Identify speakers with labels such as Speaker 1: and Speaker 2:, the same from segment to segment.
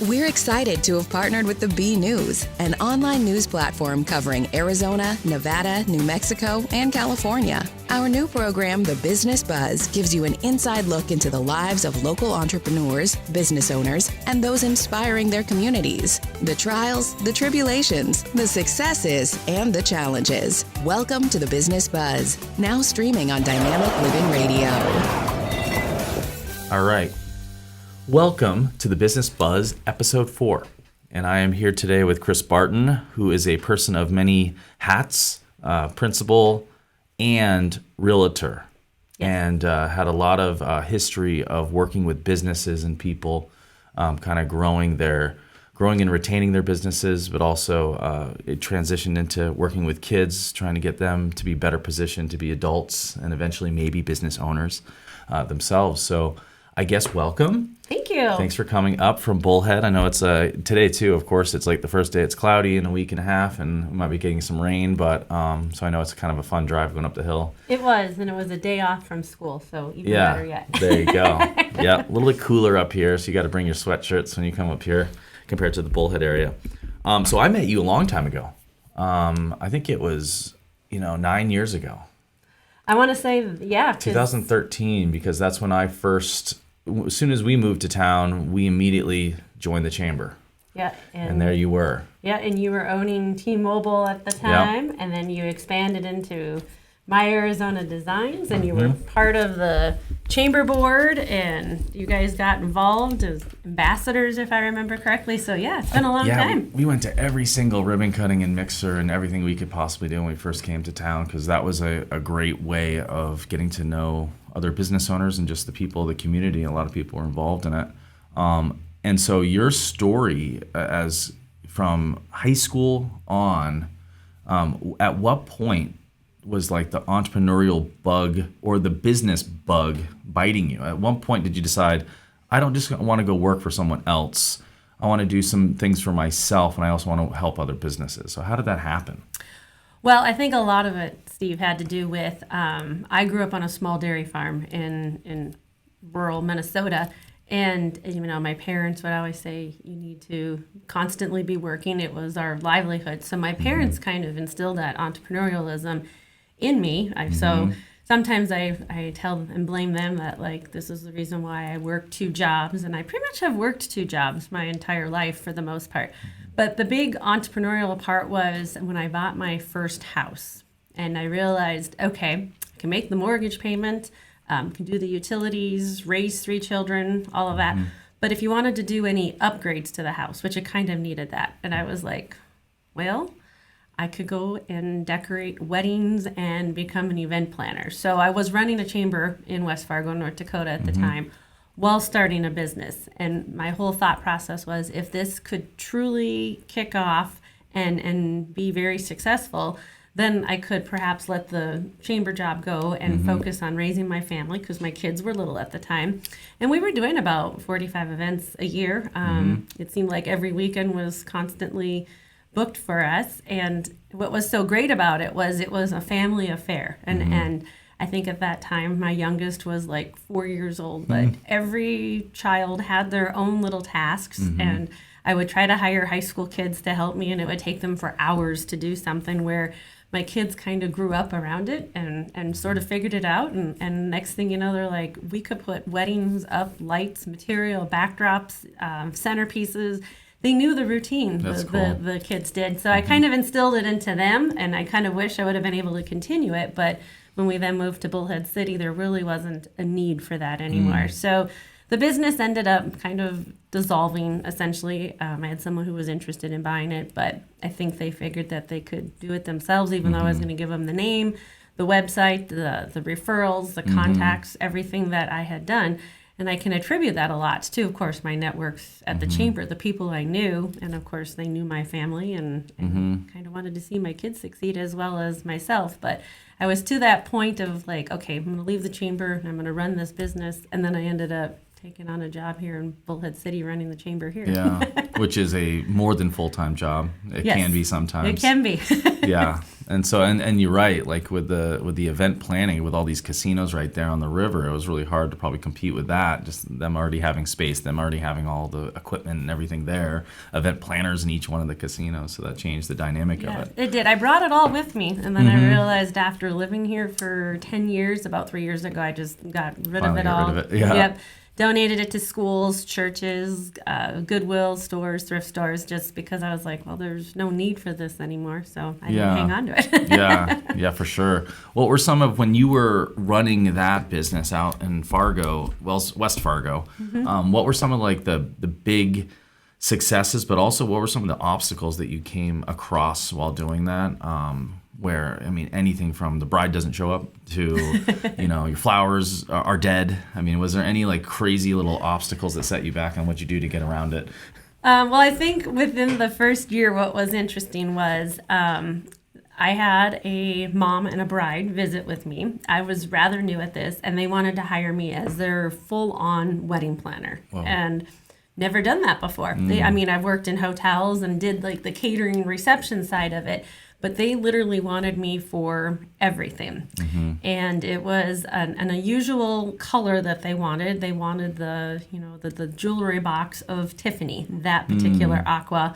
Speaker 1: We're excited to have partnered with the B News, an online news platform covering Arizona, Nevada, New Mexico, and California. Our new program, The Business Buzz, gives you an inside look into the lives of local entrepreneurs, business owners, and those inspiring their communities. The trials, the tribulations, the successes, and the challenges. Welcome to The Business Buzz, now streaming on Dynamic Living Radio.
Speaker 2: All right. Welcome to the Business Buzz, Episode 4. And I am here today with Chris Barton, who is a person of many hats, principal and realtor, and had a lot of history of working with businesses and people, kind of growing and retaining their businesses, but also it transitioned into working with kids, trying to get them to be better positioned to be adults and eventually maybe business owners themselves. So I guess welcome.
Speaker 3: Thank you.
Speaker 2: Thanks for coming up from Bullhead. I know it's today too, of course. It's like the first day it's cloudy in a week and a half, and we might be getting some rain, but so I know it's kind of a fun drive going up the hill.
Speaker 3: It was, and it was a day off from school, so even better yet.
Speaker 2: There you go. Yeah, a little bit cooler up here, so you got to bring your sweatshirts when you come up here compared to the Bullhead area. So I met you a long time ago. I think it was, 9 years ago.
Speaker 3: I want to say,
Speaker 2: 2013, because that's when I first, as soon as we moved to town, we immediately joined the chamber.
Speaker 3: Yeah.
Speaker 2: And there you were.
Speaker 3: Yeah, and you were owning T-Mobile at the time, and then you expanded into My Arizona Designs, and you were part of the chamber board, and you guys got involved as ambassadors, if I remember correctly. So, it's been a long time.
Speaker 2: We went to every single ribbon cutting and mixer and everything we could possibly do when we first came to town, because that was a great way of getting to know other business owners and just the people, the community. A lot of people were involved in it. And so your story as from high school on, at what point was like the entrepreneurial bug or the business bug biting you? At one point did you decide, I don't just want to go work for someone else, I want to do some things for myself, and I also want to help other businesses? So how did that happen?
Speaker 3: Well, I think a lot of it, Steve, had to do with, I grew up on a small dairy farm in rural Minnesota. And, my parents would always say, you need to constantly be working. It was our livelihood. So my parents kind of instilled that entrepreneurialism in me. So sometimes I tell and blame them that, this is the reason why I work 2 jobs. And I pretty much have worked 2 jobs my entire life for the most part. But the big entrepreneurial part was when I bought my first house. And I realized, okay, I can make the mortgage payment, can do the utilities, raise 3 children, all of that. But if you wanted to do any upgrades to the house, which it kind of needed that. And I was like, well, I could go and decorate weddings and become an event planner. So I was running a chamber in West Fargo, North Dakota at the time, while starting a business. And my whole thought process was, if this could truly kick off and be very successful, then I could perhaps let the chamber job go and focus on raising my family, because my kids were little at the time. And we were doing about 45 events a year. It seemed like every weekend was constantly booked for us. And what was so great about it was a family affair. And I think at that time, my youngest was 4 years old, but every child had their own little tasks. And I would try to hire high school kids to help me, and it would take them for hours to do something, where my kids kind of grew up around it and sort of figured it out. And next thing you know, they're like, we could put weddings up, lights, material, backdrops, centerpieces. They knew the routine, the kids did. So I kind of instilled it into them, and I kind of wish I would have been able to continue it. But when we then moved to Bullhead City, there really wasn't a need for that anymore. So the business ended up kind of dissolving, essentially. I had someone who was interested in buying it, but I think they figured that they could do it themselves, even though I was going to give them the name, the website, the referrals, the contacts, everything that I had done. And I can attribute that a lot to, of course, my networks at the chamber, the people I knew, and of course they knew my family and kind of wanted to see my kids succeed as well as myself. But I was to that point of okay, I'm going to leave the chamber and I'm going to run this business. And then I ended up taken on a job here in Bullhead City running the chamber here.
Speaker 2: Yeah, which is a more than full-time job. It
Speaker 3: Yes,
Speaker 2: can be sometimes.
Speaker 3: It can be.
Speaker 2: Yeah, and so and you're right. Like with the event planning, with all these casinos right there on the river, it was really hard to probably compete with that. Just them already having space, them already having all the equipment and everything there. Event planners in each one of the casinos, so that changed the dynamic of it.
Speaker 3: It did. I brought it all with me, and then I realized after living here for 10 years, about 3 years ago, I just got rid
Speaker 2: Finally
Speaker 3: of it
Speaker 2: got
Speaker 3: all.
Speaker 2: rid of it, yeah.
Speaker 3: Yep. Donated it to schools, churches, Goodwill stores, thrift stores, just because I was like, well, there's no need for this anymore, so I didn't hang on to it.
Speaker 2: Yeah, for sure. What were some of, when you were running that business out in Fargo, West Fargo, what were some of like the big successes, but also what were some of the obstacles that you came across while doing that? Where, I mean, anything from the bride doesn't show up to, your flowers are dead. I mean, was there any like crazy little obstacles that set you back on what you do to get around it?
Speaker 3: Well, I think within the first year, what was interesting was I had a mom and a bride visit with me. I was rather new at this, and they wanted to hire me as their full-on wedding planner. Whoa. And never done that before. I've worked in hotels and did like the catering reception side of it, but they literally wanted me for everything. And it was an unusual color that they wanted. They wanted the jewelry box of Tiffany, that particular aqua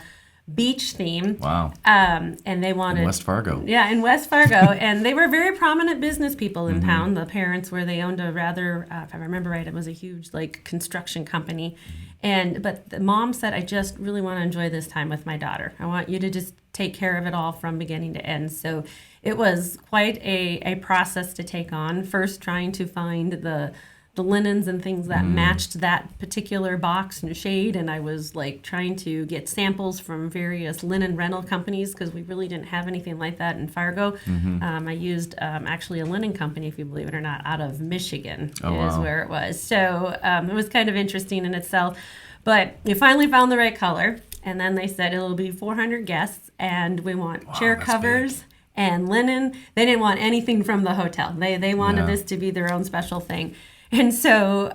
Speaker 3: beach theme.
Speaker 2: Wow.
Speaker 3: And they wanted...
Speaker 2: In West Fargo.
Speaker 3: Yeah, in West Fargo. And they were very prominent business people in town. The parents they owned a rather, if I remember right, it was a huge like construction company. But the mom said, I just really want to enjoy this time with my daughter. I want you to just take care of it all from beginning to end. So it was quite a process to take on. First, trying to find the linens and things that matched that particular box and shade. And I was like trying to get samples from various linen rental companies because we really didn't have anything like that in Fargo. I used actually a linen company, if you believe it or not, out of Michigan where it was. So it was kind of interesting in itself. But we finally found the right color. And then they said it'll be 400 guests and we want chair covers and linen. They didn't want anything from the hotel. They wanted this to be their own special thing. And so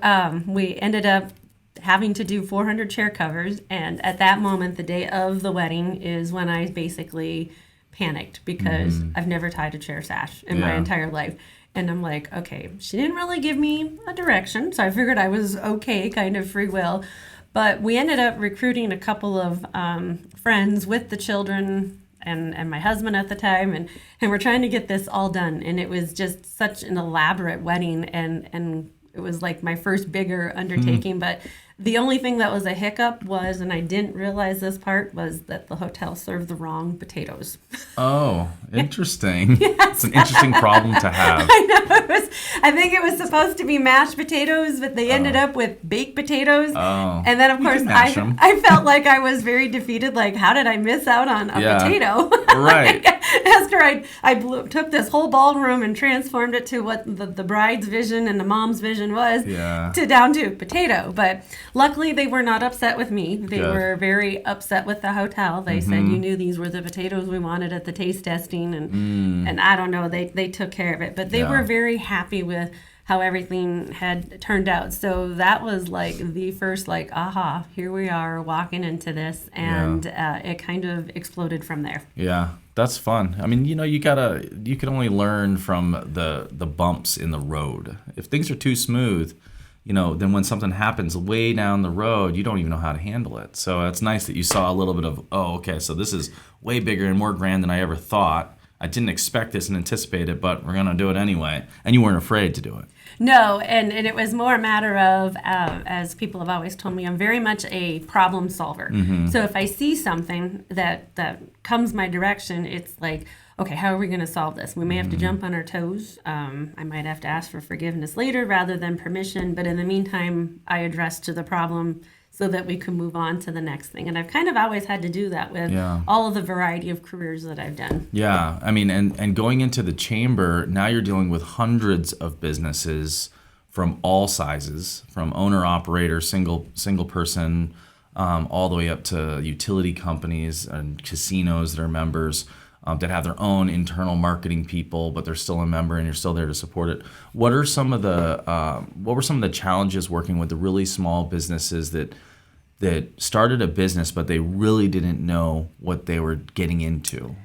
Speaker 3: we ended up having to do 400 chair covers. And at that moment, the day of the wedding is when I basically panicked because I've never tied a chair sash in my entire life. And I'm like, okay, she didn't really give me a direction. So I figured I was okay, kind of free will. But we ended up recruiting a couple of friends with the children and my husband at the time, and we're trying to get this all done. And it was just such an elaborate wedding, and it was like my first bigger undertaking. But the only thing that was a hiccup was, and I didn't realize this part, was that the hotel served the wrong potatoes.
Speaker 2: Oh, interesting. It's an interesting problem to have.
Speaker 3: I know. I think it was supposed to be mashed potatoes, but they ended up with baked potatoes.
Speaker 2: Oh.
Speaker 3: And then, of course, I felt like I was very defeated. Like, how did I miss out on a potato?
Speaker 2: Right.
Speaker 3: After I took this whole ballroom and transformed it to what the bride's vision and the mom's vision was, to down to potato. But luckily, they were not upset with me. They were very upset with the hotel. They said, you knew these were the potatoes we wanted at the taste testing. And I don't know, they took care of it. But they were very happy with how everything had turned out. So that was like the first aha, here we are walking into this. And it kind of exploded from there.
Speaker 2: Yeah. That's fun. I mean, you can only learn from the bumps in the road. If things are too smooth, then when something happens way down the road, you don't even know how to handle it. So it's nice that you saw a little bit of, so this is way bigger and more grand than I ever thought. I didn't expect this and anticipate it, but we're going to do it anyway. And you weren't afraid to do it.
Speaker 3: No, and it was more a matter of, as people have always told me, I'm very much a problem solver. So if I see something that comes my direction, it's like, okay, how are we going to solve this? We may have to jump on our toes. I might have to ask for forgiveness later rather than permission. But in the meantime, I address to the problem so that we can move on to the next thing. And I've kind of always had to do that with all of the variety of careers that I've done. Yeah,
Speaker 2: I mean, and going into the chamber, now you're dealing with hundreds of businesses from all sizes, from owner-operator, single person, all the way up to utility companies and casinos that are members. that have their own internal marketing people, but they're still a member and you're still there to support it. What were some of the challenges working with the really small businesses that started a business, but they really didn't know what they were getting into?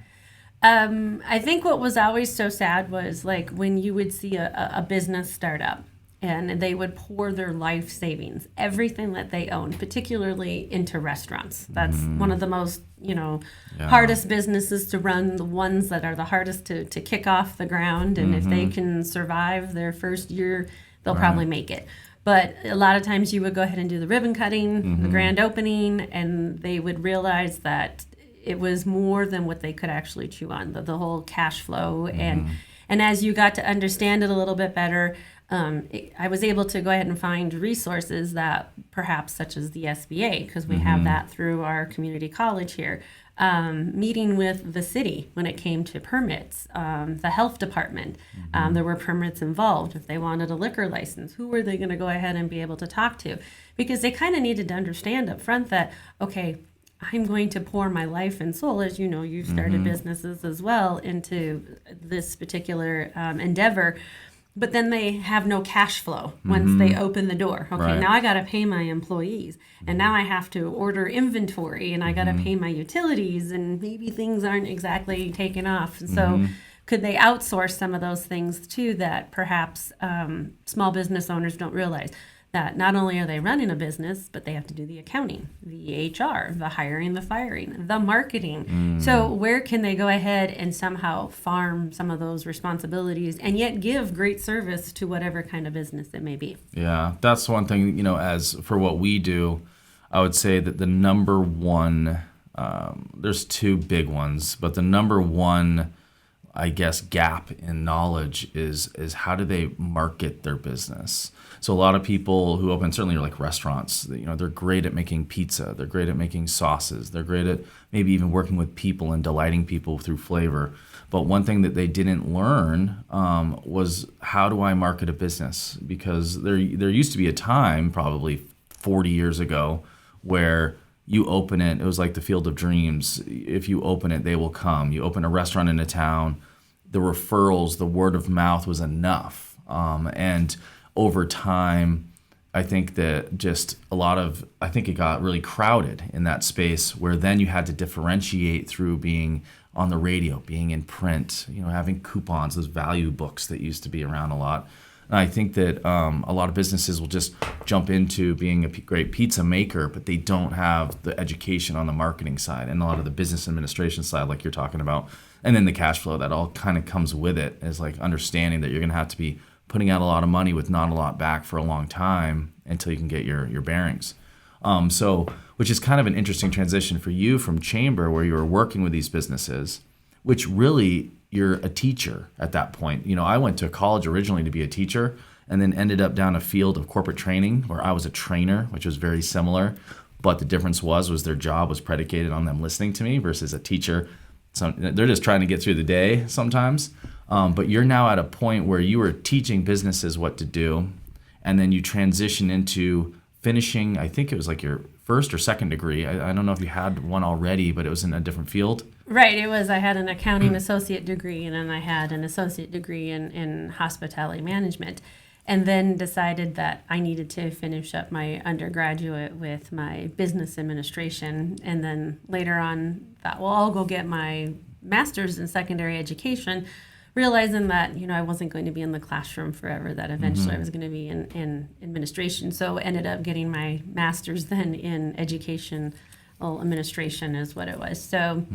Speaker 3: I think what was always so sad was like when you would see a business start up and they would pour their life savings, everything that they owned, particularly into restaurants. That's one of the most, hardest businesses to run, the ones that are the hardest to kick off the ground. And if they can survive their first year, they'll probably make it. But a lot of times you would go ahead and do the ribbon cutting, the grand opening, and they would realize that it was more than what they could actually chew on, the whole cash flow. And as you got to understand it a little bit better, I was able to go ahead and find resources that perhaps such as the SBA, because we have that through our community college here, meeting with the city when it came to permits, the health department. There were permits involved. If they wanted a liquor license, who were they going to go ahead and be able to talk to? Because they kind of needed to understand up front that, okay, I'm going to pour my life and soul, as you know, you've started businesses as well, into this particular endeavor. But then they have no cash flow once they open the door. Okay, now I got to pay my employees, and now I have to order inventory, and I got to pay my utilities, and maybe things aren't exactly taking off. So could they outsource some of those things too that perhaps small business owners don't realize? That not only are they running a business, but they have to do the accounting, the HR, the hiring, the firing, the marketing. So where can they go ahead and somehow farm some of those responsibilities and yet give great service to whatever kind of business it may be?
Speaker 2: Yeah, that's one thing, as for what we do, I would say that the number one, there's two big ones, but the number one, I guess, gap in knowledge is how do they market their business? So a lot of people who open, certainly like restaurants, they're great at making pizza, they're great at making sauces, they're great at maybe even working with people and delighting people through flavor. But one thing that they didn't learn was how do I market a business? Because there used to be a time, probably 40 years ago, where you open it was like the Field of Dreams. If you open it, they will come. You open a restaurant in a town, the referrals, the word of mouth was enough. And over time, I think that I think it got really crowded in that space where then you had to differentiate through being on the radio, being in print, having coupons, those value books that used to be around a lot. And I think that a lot of businesses will just jump into being a great pizza maker, but they don't have the education on the marketing side and a lot of the business administration side like you're talking about. And then the cash flow that all kind of comes with it is like understanding that you're going to have to be putting out a lot of money with not a lot back for a long time until you can get your bearings. Which is kind of an interesting transition for you from Chamber, where you were working with these businesses, which really you're a teacher at that point. I went to college originally to be a teacher and then ended up down a field of corporate training where I was a trainer, which was very similar. But the difference was their job was predicated on them listening to me versus a teacher. So they're just trying to get through the day sometimes. But you're now at a point where you are teaching businesses what to do, and then you transition into finishing, I think it was like your first or second degree. I don't know if you had one already, but it was in a different field.
Speaker 3: Right, it was. I had an accounting associate degree, and then I had an associate degree in hospitality management, and then decided that I needed to finish up my undergraduate with my business administration, and then later on thought, well, I'll go get my master's in secondary education, realizing that I wasn't going to be in the classroom forever, that eventually I was going to be in administration. So ended up getting my master's then in education. Administration is what it was. So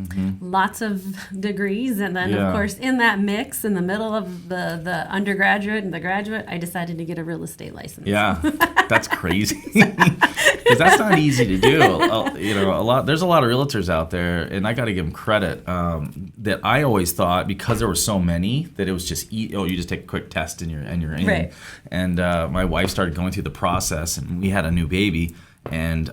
Speaker 3: lots of degrees. And then, of course, in that mix, in the middle of the undergraduate and the graduate, I decided to get a real estate license.
Speaker 2: Yeah, that's crazy. Because that's not easy to do. There's a lot of realtors out there, and I got to give them credit, that I always thought, because there were so many, that it was just, you just take a quick test and you're in.
Speaker 3: Right.
Speaker 2: And my wife started going through the process, and we had a new baby. And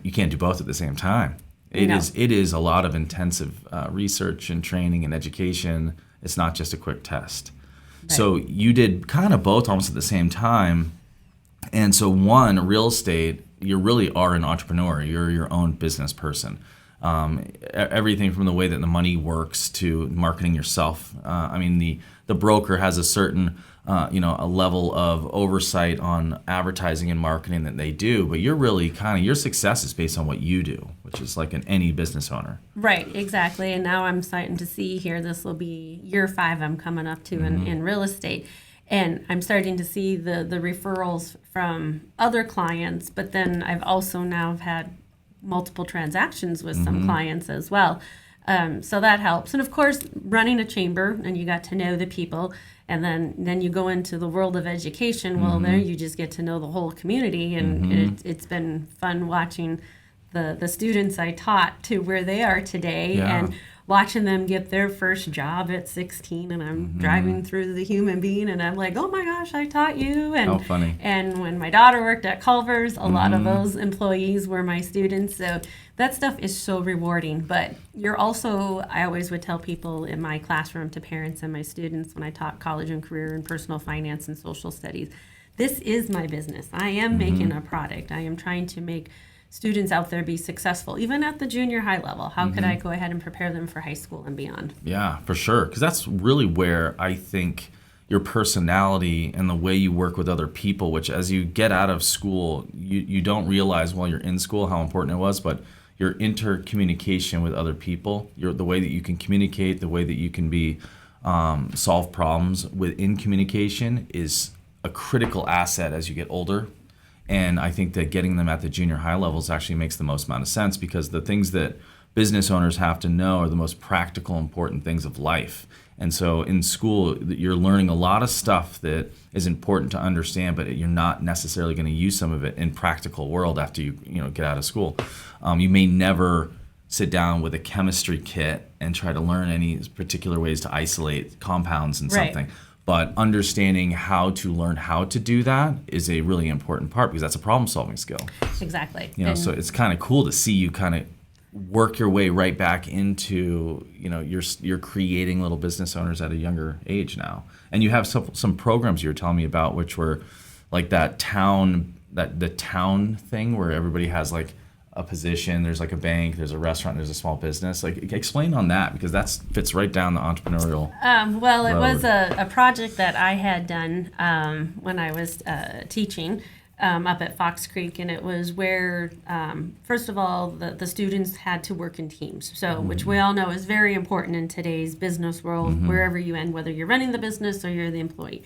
Speaker 2: you can't do both at the same time. It is a lot of intensive research and training and education. It's not just a quick test. Right. So you did kind of both almost at the same time. And so real estate, you really are an entrepreneur. You're your own business person. everything from the way that the money works to marketing yourself. I mean, the broker has a certain a level of oversight on advertising and marketing that they do, but you're really your success is based on what you do, which is like in any business owner.
Speaker 3: Right, exactly. And now I'm starting to see here, this will be year 5 I'm coming up to in real estate. And I'm starting to see the referrals from other clients, but then I've also now had multiple transactions with some clients as well. So that helps. And of course, running a chamber, and you got to know the people, and then you go into the world of education. Well, there you just get to know the whole community, and it's been fun watching the students I taught to where they are today, and watching them get their first job at 16, and I'm driving through the human being, and I'm like, oh my gosh, I taught you. And
Speaker 2: how funny.
Speaker 3: And when my daughter worked at Culver's, a lot of those employees were my students. So that stuff is so rewarding. But you're also, I always would tell people in my classroom, to parents and my students when I taught college and career and personal finance and social studies, this is my business. I am making a product. I am trying to make students out there be successful, even at the junior high level. How could I go ahead and prepare them for high school and beyond?
Speaker 2: Yeah, for sure. Because that's really where I think your personality and the way you work with other people, which as you get out of school, you don't realize while you're in school how important it was, but your intercommunication with other people, the way that you can communicate, the way that you can be solve problems within communication is a critical asset as you get older. And I think that getting them at the junior high levels actually makes the most amount of sense, because the things that business owners have to know are the most practical, important things of life. And so in school, you're learning a lot of stuff that is important to understand, but you're not necessarily going to use some of it in practical world after you get out of school. You may never sit down with a chemistry kit and try to learn any particular ways to isolate compounds in something. But understanding how to learn how to do that is a really important part, because that's a problem-solving skill.
Speaker 3: Exactly.
Speaker 2: So it's kind of cool to see you kind of work your way right back into, you're creating little business owners at a younger age now. And you have some programs you were telling me about, which were like the town thing where everybody has like a position. There's like a bank, there's a restaurant, there's a small business. Like, explain on that, because that fits right down the entrepreneurial
Speaker 3: well, it
Speaker 2: road.
Speaker 3: was a project that I had done when I was teaching up at Fox Creek, and it was where, first of all, the students had to work in teams, so which we all know is very important in today's business world, wherever you end, whether you're running the business or you're the employee.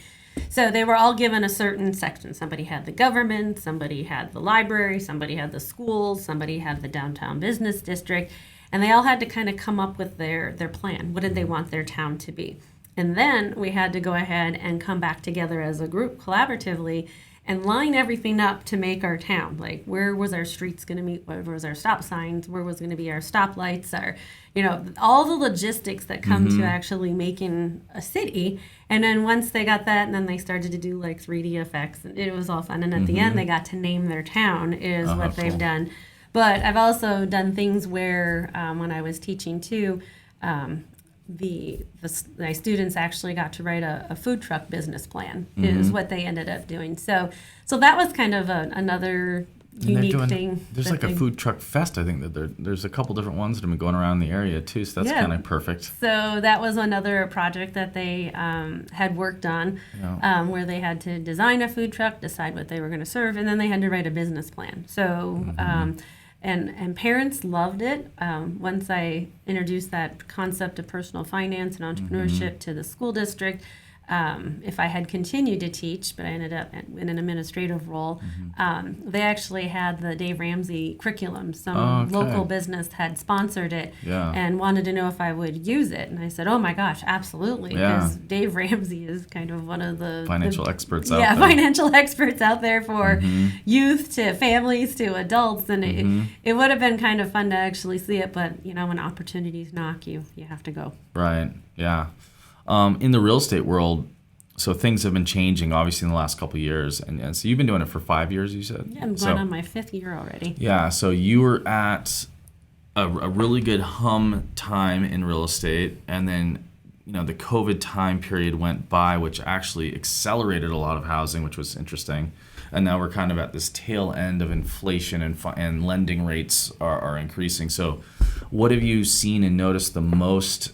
Speaker 3: So they were all given a certain section. Somebody had the government, somebody had the library, somebody had the schools, somebody had the downtown business district, and they all had to kind of come up with their plan. What did they want their town to be? And then we had to go ahead and come back together as a group collaboratively and line everything up to make our town. Like, where was our streets going to meet? Where was our stop signs? Where was going to be our stoplights? All the logistics that come to actually making a city. And then once they got that, and then they started to do like 3D effects, and it was all fun. And at the end, they got to name their town is what they've done. But I've also done things where when I was teaching too, my students actually got to write a food truck business plan is what they ended up doing. So that was kind of another unique thing.
Speaker 2: There's like a food truck fest, I think, that there's a couple different ones that have been going around the area too, so that's kind of perfect.
Speaker 3: So that was another project that they had worked on, where they had to design a food truck, decide what they were going to serve, and then they had to write a business plan. So and parents loved it. Once I introduced that concept of personal finance and entrepreneurship to the school district, if I had continued to teach, but I ended up in an administrative role, they actually had the Dave Ramsey curriculum. Some local business had sponsored it and wanted to know if I would use it. And I said, oh my gosh, absolutely. Because Dave Ramsey is kind of one of the
Speaker 2: financial experts out there.
Speaker 3: Yeah, financial experts out there for youth to families to adults. And it would have been kind of fun to actually see it. But, when opportunities knock you, you have to go.
Speaker 2: Right, yeah. In the real estate world, so things have been changing, obviously, in the last couple of years. And so you've been doing it for 5 years, you said?
Speaker 3: Yeah, I'm going on my 5th year already.
Speaker 2: Yeah, so you were at a really good hum time in real estate. And then, the COVID time period went by, which actually accelerated a lot of housing, which was interesting. And now we're kind of at this tail end of inflation, and lending rates are increasing. So what have you seen and noticed the most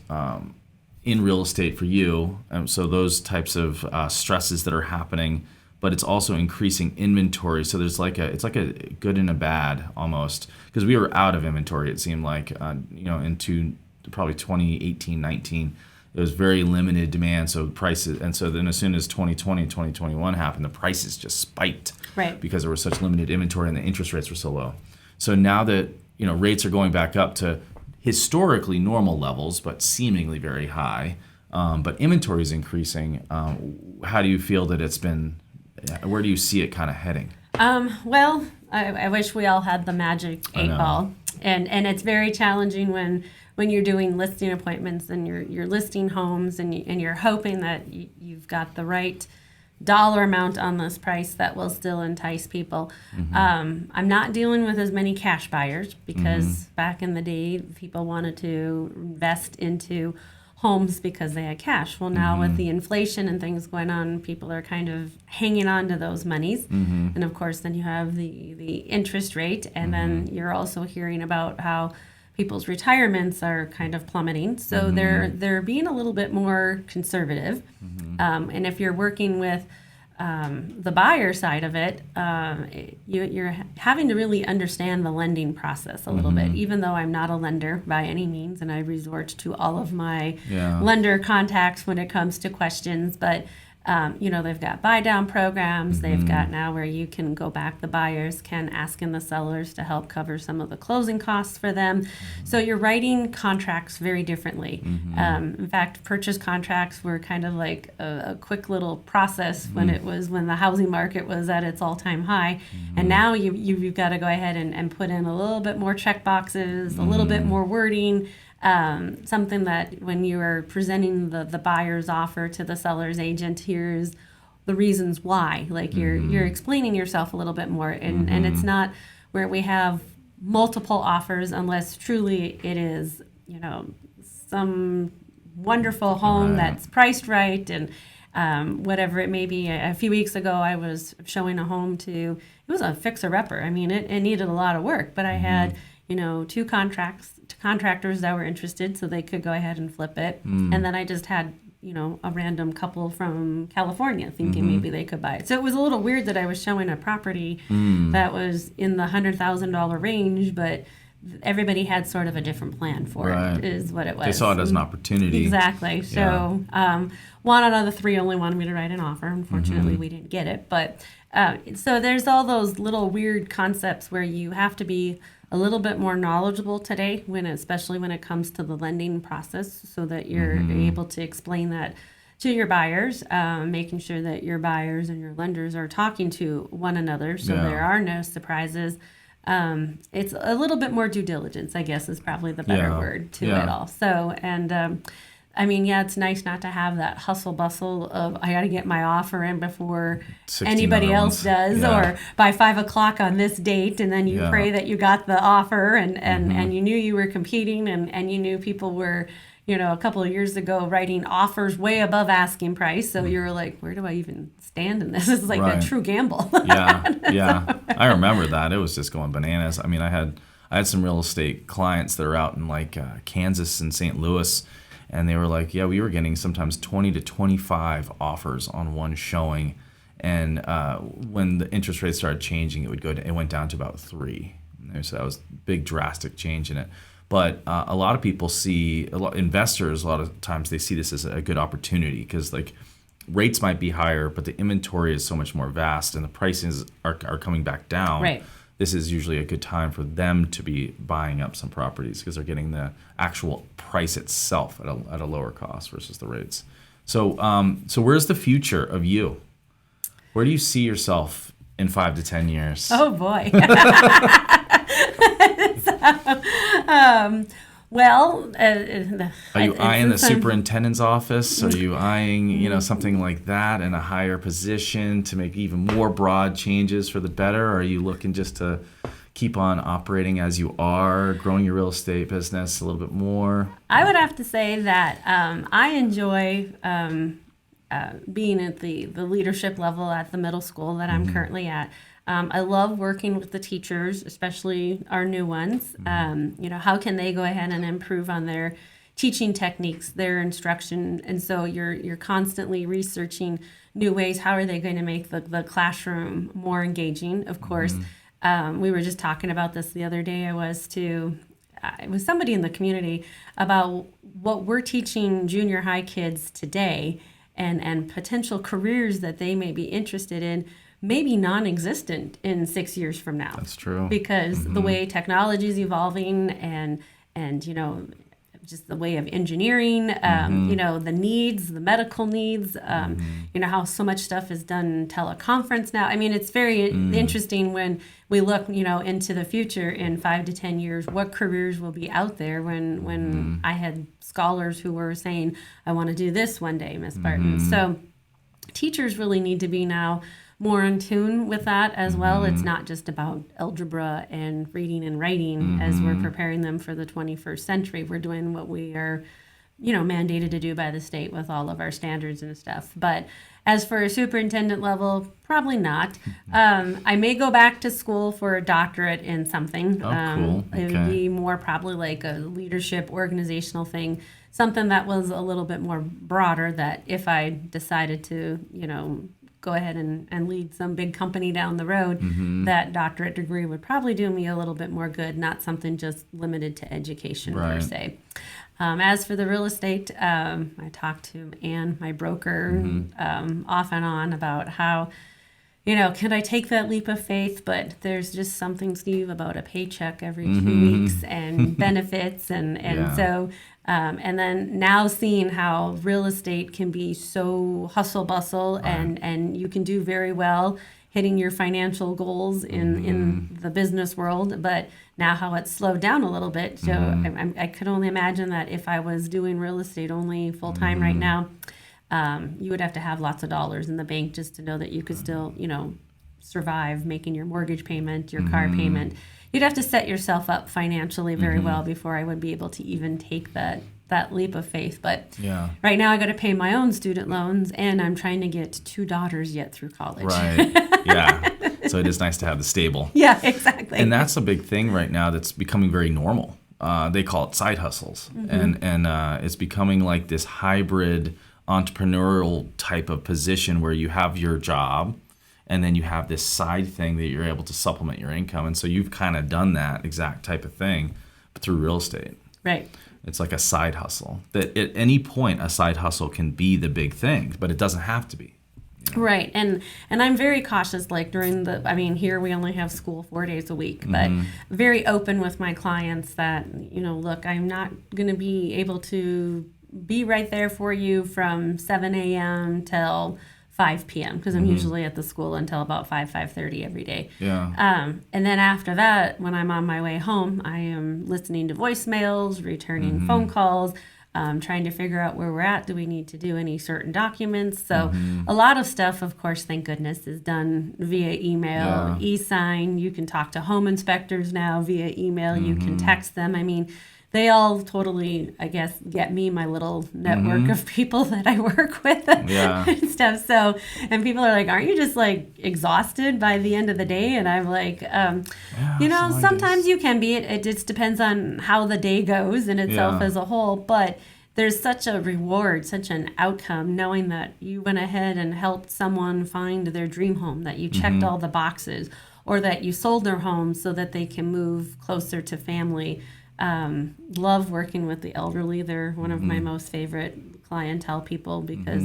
Speaker 2: in real estate for you? So those types of stresses that are happening, but it's also increasing inventory. So there's it's like a good and a bad almost, because we were out of inventory. It seemed like into probably 2018, 19. It was very limited demand, so prices, and so then as soon as 2020 and 2021 happened, the prices just spiked,
Speaker 3: right?
Speaker 2: Because there was such limited inventory and the interest rates were so low. So now that rates are going back up to historically normal levels, but seemingly very high, but inventory is increasing. How do you feel that it's been? Where do you see it kind of heading?
Speaker 3: Well, I wish we all had the magic 8-ball, and it's very challenging when you're doing listing appointments and you're listing homes and you're hoping that you've got the right dollar amount on this price that will still entice people. I'm not dealing with as many cash buyers because back in the day, people wanted to invest into homes because they had cash. Well, now with the inflation and things going on, people are kind of hanging on to those monies. And of course, then you have the interest rate, and then you're also hearing about how people's retirements are kind of plummeting. So they're being a little bit more conservative. And if you're working with the buyer side of it, you're having to really understand the lending process a little bit, even though I'm not a lender by any means, and I resort to all of my lender contacts when it comes to questions. But they've got buy down programs. They've got now where you can go back. The buyers can ask in the sellers to help cover some of the closing costs for them. So you're writing contracts very differently. In fact, purchase contracts were kind of like a quick little process when the housing market was at its all-time high. And now you've got to go ahead and put in a little bit more check boxes, a little bit more wording. Something that when you are presenting the buyer's offer to the seller's agent, here's the reasons why. Like you're explaining yourself a little bit more, and it's not where we have multiple offers unless truly it is some wonderful home that's priced right and whatever it may be. A few weeks ago, I was showing a home it was a fixer-upper. I mean, it needed a lot of work, but I had two contractors that were interested, so they could go ahead and flip it. And then I just had a random couple from California thinking maybe they could buy it. So it was a little weird that I was showing a property that was in the $100,000 range, but everybody had sort of a different plan for it, is what it was.
Speaker 2: They saw it as an opportunity.
Speaker 3: Exactly. So one out of the three only wanted me to write an offer. Unfortunately, we didn't get it. But so there's all those little weird concepts where you have to be a little bit more knowledgeable today, especially when it comes to the lending process, so that you're able to explain that to your buyers, making sure that your buyers and your lenders are talking to one another, so there are no surprises. It's a little bit more due diligence, I guess, is probably the better word to it all. So, and I mean, it's nice not to have that hustle bustle of I got to get my offer in before anybody else does, or by 5 o'clock on this date, and then you pray that you got the offer, and you knew you were competing, and you knew people were, a couple of years ago writing offers way above asking price. So you were like, where do I even stand in this? It's like a true gamble.
Speaker 2: I remember that. It was just going bananas. I mean, I had some real estate clients that are out in like Kansas and St. Louis. And they were like, we were getting sometimes 20 to 25 offers on one showing. And when the interest rates started changing, it went down to about 3. So that was a big drastic change in it. But a lot of people investors, a lot of times they see this as a good opportunity because like rates might be higher, but the inventory is so much more vast and the prices are coming back down.
Speaker 3: Right. This
Speaker 2: is usually a good time for them to be buying up some properties because they're getting the actual price itself at a lower cost versus the rates. So where's the future of you? Where do you see yourself in 5 to 10 years?
Speaker 3: Oh boy. Well,
Speaker 2: are you eyeing the superintendent's office? Are you eyeing, something like that in a higher position to make even more broad changes for the better? Or are you looking just to keep on operating as you are, growing your real estate business a little bit more?
Speaker 3: I would have to say that I enjoy being at the leadership level at the middle school that I'm currently at. I love working with the teachers, especially our new ones. How can they go ahead and improve on their teaching techniques, their instruction? And so you're constantly researching new ways. How are they going to make the classroom more engaging? Of course, we were just talking about this the other day. It was somebody in the community about what we're teaching junior high kids today and potential careers that they may be interested in, maybe non-existent in 6 years from now.
Speaker 2: That's true.
Speaker 3: Because the way technology is evolving and just the way of engineering, the needs, the medical needs, how so much stuff is done in teleconference now. I mean, it's very interesting when we look, into the future in 5 to 10 years, what careers will be out there when I had scholars who were saying, I want to do this one day, Miss Barton. So teachers really need to be now more in tune with that as well. It's not just about algebra and reading and writing as we're preparing them for the 21st century. We're doing what we are, mandated to do by the state with all of our standards and stuff. But as for a superintendent level, probably not. I may go back to school for a doctorate in something.
Speaker 2: Oh, cool. Okay.
Speaker 3: It would be more probably like a leadership organizational thing, something that was a little bit more broader, that if I decided to, go ahead and lead some big company down the road, that doctorate degree would probably do me a little bit more good, not something just limited to education per se. As for the real estate, I talked to Ann, my broker, off and on about how, can I take that leap of faith? But there's just something, Steve, about a paycheck every 2 weeks and benefits. And then now seeing how real estate can be so hustle bustle and you can do very well hitting your financial goals in the business world, but now how it's slowed down a little bit. So I could only imagine that if I was doing real estate only full time right now, you would have to have lots of dollars in the bank just to know that you could still, survive making your mortgage payment, your car payment. You'd have to set yourself up financially very well before I would be able to even take that leap of faith. But right now I got to pay my own student loans, and I'm trying to get 2 daughters yet through college. Right.
Speaker 2: Yeah. So it is nice to have the stable.
Speaker 3: Yeah, exactly.
Speaker 2: And that's a big thing right now that's becoming very normal. They call it side hustles. And it's becoming like this hybrid entrepreneurial type of position where you have your job and then you have this side thing that you're able to supplement your income. And so you've kind of done that exact type of thing, but through real estate.
Speaker 3: Right.
Speaker 2: It's like a side hustle. That at any point, a side hustle can be the big thing, but it doesn't have to be.
Speaker 3: Right. And I'm very cautious, like here we only have school 4 days a week, but very open with my clients that, look, I'm not going to be able to be right there for you from 7 a.m. till 5 p.m. because I'm usually at the school until about 5:30 every day.
Speaker 2: Yeah.
Speaker 3: And then after that, when I'm on my way home, I am listening to voicemails, returning phone calls, trying to figure out where we're at. Do we need to do any certain documents? So a lot of stuff, of course, thank goodness, is done via email, e-sign. You can talk to home inspectors now via email. You can text them. I mean, they all totally, I guess, get me, my little network of people that I work with and stuff. So, and people are like, aren't you just like exhausted by the end of the day? And I'm like, sometimes you can be. It just depends on how the day goes in itself as a whole. But there's such a reward, such an outcome, knowing that you went ahead and helped someone find their dream home, that you checked all the boxes, or that you sold their home so that they can move closer to family. Love working with the elderly. They're one of my most favorite clientele people because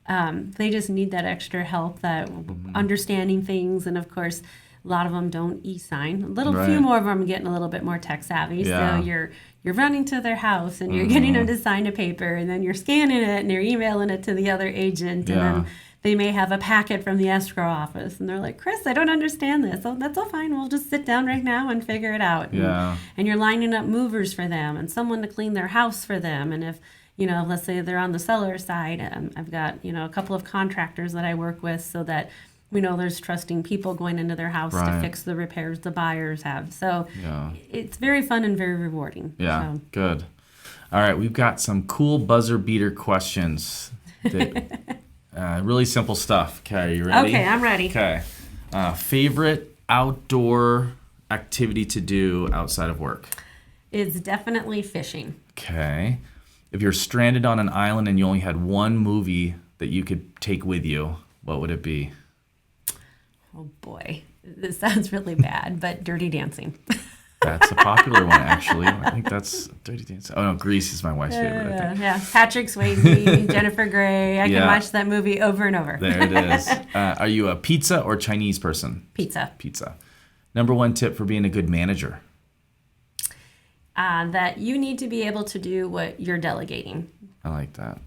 Speaker 3: they just need that extra help, that understanding things. And of course, a lot of them don't e-sign. Few more of them are getting a little bit more tech savvy. So you're running to their house and you're getting them to sign a paper, and then you're scanning it and you're emailing it to the other agent, and then they may have a packet from the escrow office, and they're like, Chris, I don't understand this. Oh, that's all fine. We'll just sit down right now and figure it out. And you're lining up movers for them and someone to clean their house for them. And if, let's say they're on the seller side, I've got, a couple of contractors that I work with so that we know there's trusting people going into their house to fix the repairs the buyers have. So it's very fun and very rewarding.
Speaker 2: Yeah, good. All right, we've got some cool buzzer beater questions that... really simple stuff. Okay, you ready?
Speaker 3: Okay, I'm ready.
Speaker 2: Okay. Favorite outdoor activity to do outside of work?
Speaker 3: It's definitely fishing.
Speaker 2: Okay. If you're stranded on an island and you only had one movie that you could take with you, what would it be?
Speaker 3: Oh boy, this sounds really bad, but Dirty Dancing.
Speaker 2: That's a popular one, actually. I think that's Dirty Dancing. Oh, no, Grease is my wife's favorite, I think.
Speaker 3: Yeah, Patrick Swayze, Jennifer Grey. I
Speaker 2: Yeah.
Speaker 3: can watch that movie over and over.
Speaker 2: There it is. Are you a pizza or Chinese person?
Speaker 3: Pizza.
Speaker 2: Pizza. Number one tip for being a good manager?
Speaker 3: That you need to be able to do what you're delegating.
Speaker 2: I like that.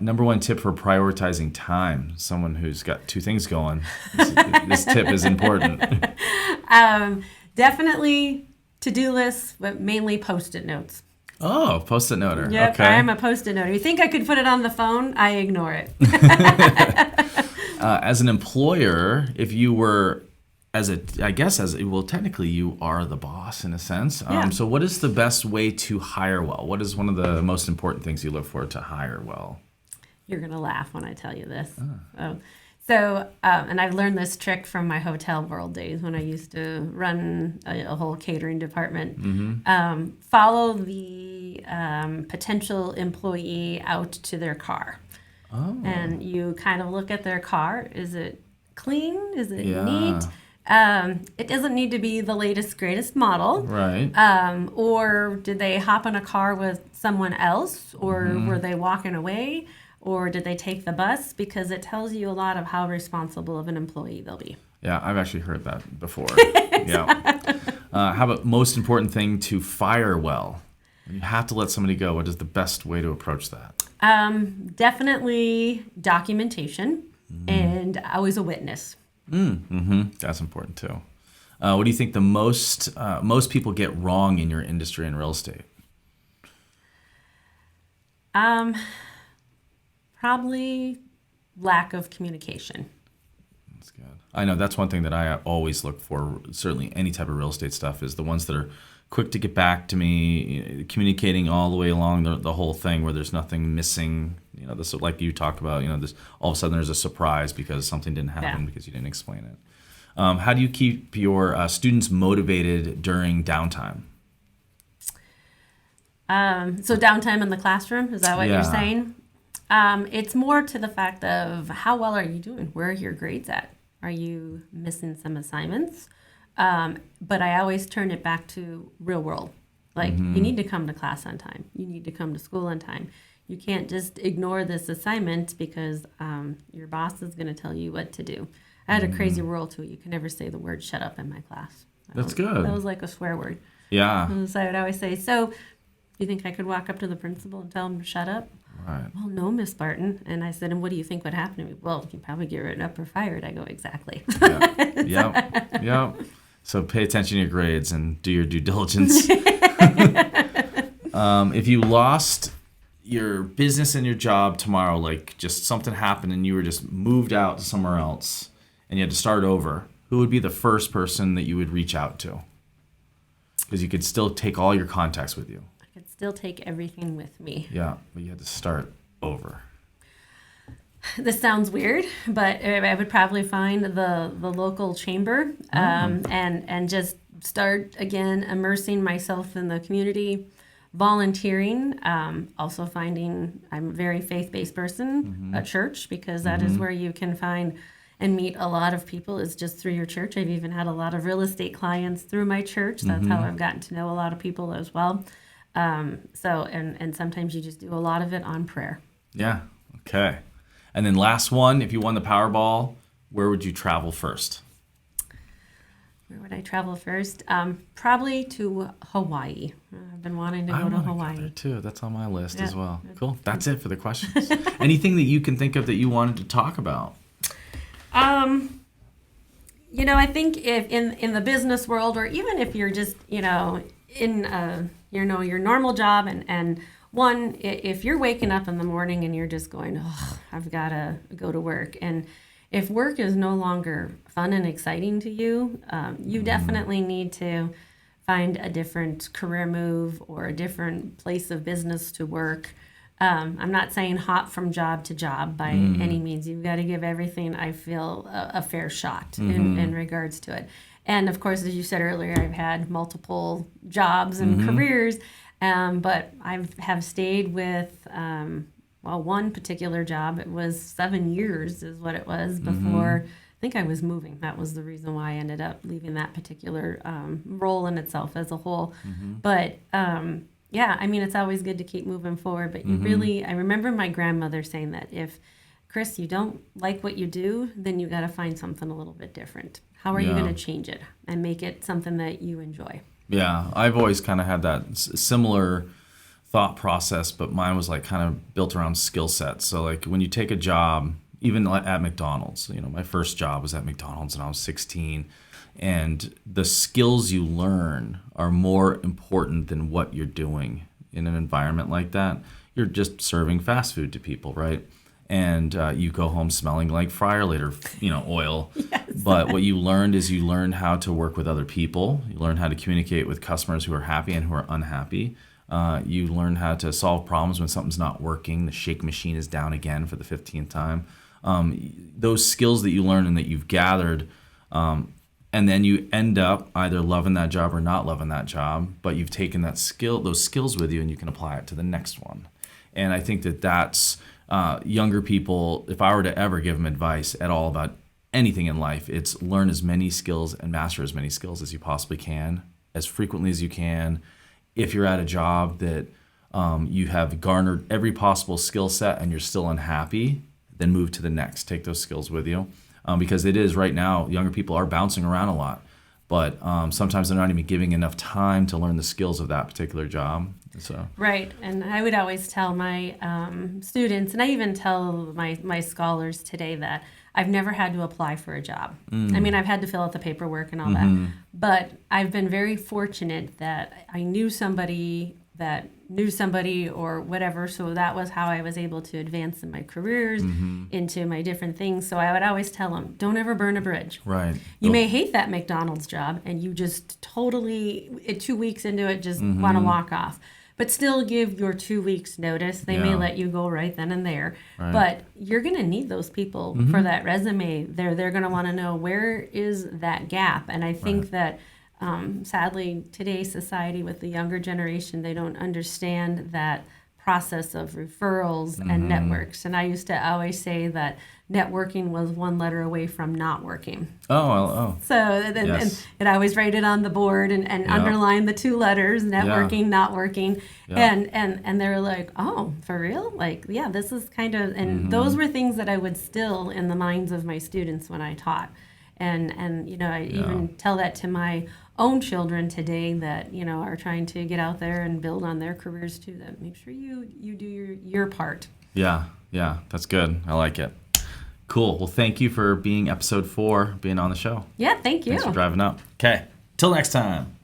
Speaker 2: Number one tip for prioritizing time. Someone who's got two things going. This tip is important.
Speaker 3: Definitely to-do lists, but mainly Post-it notes.
Speaker 2: Oh, Post-it noter.
Speaker 3: Yep,
Speaker 2: Okay.
Speaker 3: I'm a Post-it noter. You think I could put it on the phone? I ignore it.
Speaker 2: As an employer, if you were, technically you are the boss in a sense.
Speaker 3: Yeah.
Speaker 2: So what is the best way to hire well? What is one of the most important things you look for to hire well?
Speaker 3: You're going to laugh when I tell you this. So, and I've learned this trick from my hotel world days when I used to run a whole catering department. Follow the potential employee out to their car.
Speaker 2: Oh.
Speaker 3: And you kind of look at their car. Is it clean? Is it
Speaker 2: Yeah.
Speaker 3: neat? It doesn't need to be the latest, greatest model.
Speaker 2: Right.
Speaker 3: Or did they hop in a car with someone else? Or were they walking away? Or did they take the bus? Because it tells you a lot of how responsible of an employee they'll be.
Speaker 2: Yeah, I've actually heard that before. Yeah. How about most important thing to fire well? When you have to let somebody go, what is the best way to approach that?
Speaker 3: Definitely documentation and always a witness.
Speaker 2: That's important too. What do you think the most people get wrong in your industry in real estate?
Speaker 3: Probably lack of communication.
Speaker 2: That's good. I know that's one thing that I always look for. Certainly, any type of real estate stuff is the ones that are quick to get back to me, communicating all the way along the whole thing, where there's nothing missing. This like you talk about. This all of a sudden there's a surprise because something didn't happen because you didn't explain it. How do you keep your students motivated during downtime?
Speaker 3: So downtime in the classroom, is that what you're saying? It's more to the fact of how well are you doing? Where are your grades at? Are you missing some assignments? But I always turn it back to real world. Like, you need to come to class on time. You need to come to school on time. You can't just ignore this assignment because your boss is going to tell you what to do. I had a crazy rule too. You can never say the word shut up in my class.
Speaker 2: That's good.
Speaker 3: That was like a swear word.
Speaker 2: Yeah.
Speaker 3: So I would always say, so you think I could walk up to the principal and tell him to shut up?
Speaker 2: Right.
Speaker 3: Well, no, Miss Barton. And I said, and what do you think would happen to me? Well, you'd probably get written up or fired. I go, exactly.
Speaker 2: Yeah. Yep. So pay attention to your grades and do your due diligence. If you lost your business and your job tomorrow, like just something happened and you were just moved out to somewhere else and you had to start over, who would be the first person that you would reach out to? Because you could still take all your contacts with you.
Speaker 3: I could still take everything with me.
Speaker 2: Yeah, but you had to start over.
Speaker 3: This sounds weird, but I would probably find the local chamber and just start again immersing myself in the community, volunteering, also finding, I'm a very faith-based person, a church, because that is where you can find and meet a lot of people is just through your church. I've even had a lot of real estate clients through my church. That's how I've gotten to know a lot of people as well. And sometimes you just do a lot of it on prayer.
Speaker 2: Yeah, okay. And then last one, if you won the Powerball, where would you travel first?
Speaker 3: Where would I travel first? Probably to Hawaii. I've been wanting to go to Hawaii.
Speaker 2: Go there too. That's on my list
Speaker 3: Yeah.
Speaker 2: as well. Cool. That's it for the questions. Anything that you can think of that you wanted to talk about?
Speaker 3: I think if in the business world, or even if you're just, in your normal job and one, if you're waking up in the morning and you're just going, oh, I've got to go to work. And if work is no longer fun and exciting to you, you definitely need to find a different career move or a different place of business to work. I'm not saying hop from job to job by any means. You've got to give everything, I feel, a fair shot in regards to it. And of course, as you said earlier, I've had multiple jobs and careers, but I have stayed with, one particular job. It was 7 years is what it was before. I think I was moving. That was the reason why I ended up leaving that particular role in itself as a whole. But yeah, I mean, it's always good to keep moving forward. But you really, I remember my grandmother saying that if, Chris, you don't like what you do, then you got to find something a little bit different. How are you going to change it and make it something that you enjoy? Yeah,
Speaker 2: I've always kind of had that similar thought process, but mine was like kind of built around skill sets. So like when you take a job, even at McDonald's, my first job was at McDonald's and I was 16, and the skills you learn are more important than what you're doing in an environment like that. You're just serving fast food to people, right? And you go home smelling like fryer later, oil. Yes. But what you learned is you learned how to work with other people. You learned how to communicate with customers who are happy and who are unhappy. You learn how to solve problems when something's not working. The shake machine is down again for the 15th time. Those skills that you learn and that you've gathered, and then you end up either loving that job or not loving that job, but you've taken those skills with you, and you can apply it to the next one. And I think that's younger people, if I were to ever give them advice at all about anything in life, it's learn as many skills and master as many skills as you possibly can, as frequently as you can. If you're at a job that you have garnered every possible skill set and you're still unhappy, then move to the next. Take those skills with you. Because it is right now, younger people are bouncing around a lot, but sometimes they're not even giving enough time to learn the skills of that particular job. So.
Speaker 3: Right, and I would always tell my students, and I even tell my scholars today, that I've never had to apply for a job. I mean, I've had to fill out the paperwork and all that, but I've been very fortunate that I knew somebody that knew somebody or whatever, so that was how I was able to advance in my careers, into my different things. So I would always tell them, don't ever burn a bridge.
Speaker 2: Right.
Speaker 3: You may hate that McDonald's job and you just totally, 2 weeks into it, just want to walk off. But still give your 2 weeks notice. They may let you go right then and there. Right. But you're going to need those people for that resume. They're going to want to know, where is that gap? And I think that sadly, today's society with the younger generation, they don't understand that process of referrals and networks. And I used to always say that networking was one letter away from not working. So and I always write it on the board and underline the 2 letters, networking, not working. And they're like, oh, for real? Like, yeah, this is kind of, and those were things that I would still in the minds of my students when I taught. And I even tell that to my own children today that, are trying to get out there and build on their careers too, that make sure you do your part.
Speaker 2: Yeah, that's good. I like it. Cool. Well, thank you for being episode 4, being on the show.
Speaker 3: Yeah, thank you.
Speaker 2: Thanks for driving up. Okay, till next time.